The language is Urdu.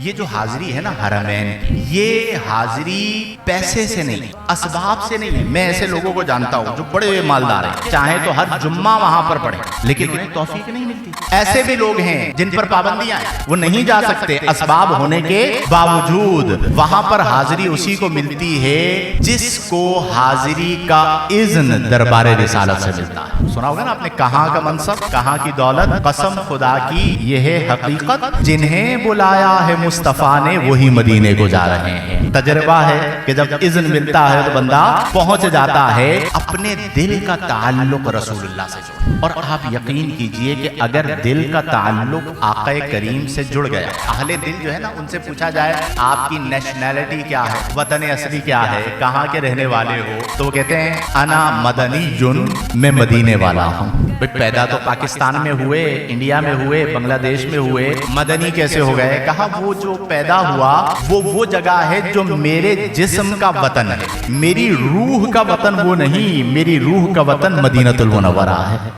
یہ جو حاضری ہے نا حرمین کی، یہ حاضری پیسے سے نہیں، اسباب سے نہیں. میں ایسے لوگوں کو جانتا ہوں جو بڑے مالدار ہیں، چاہیں تو ہر جمعہ وہاں پر پڑھیں، لیکن انہیں توفیق نہیں ملتی. ایسے بھی لوگ ہیں جن پر پابندیاں ہیں، وہ نہیں جا سکتے اسباب ہونے کے باوجود. وہاں پر حاضری اسی کو ملتی ہے جس کو حاضری کا اذن دربار رسالت سے ملتا ہے. سنا ہوگا نا آپ نے، کہاں کا منصب، کہاں کی دولت، قسم خدا کی یہ ہے حقیقت، جنہیں بلایا ہے مصطفیٰ نے وہی مدینے کو جا رہے ہیں. تجربہ ہے کہ جب اذن ملتا ہے تو بندہ پہنچ جاتا ہے. اپنے دل کا تعلق رسول اللہ سے جوڑ، اور آپ یقین کیجئے کہ اگر دل کا تعلق آقا کریم سے جڑ گیا، اہل دل جو ہے نا، ان سے پوچھا جائے آپ کی نیشنلٹی کیا ہے، وطن اصلی کیا ہے، کہاں کے رہنے والے ہو، تو وہ کہتے ہیں انا مدنی جن، میں مدینے والا ہوں. پیدا تو پاکستان میں ہوئے، انڈیا میں ہوئے، بنگلہ دیش میں ہوئے، مدنی کیسے ہو گئے؟ کہا وہ جو پیدا ہوا وہ جگہ ہے جو میرے جسم کا وطن ہے، میری روح کا وطن وہ نہیں، میری روح کا وطن مدینہ المنورہ ہے.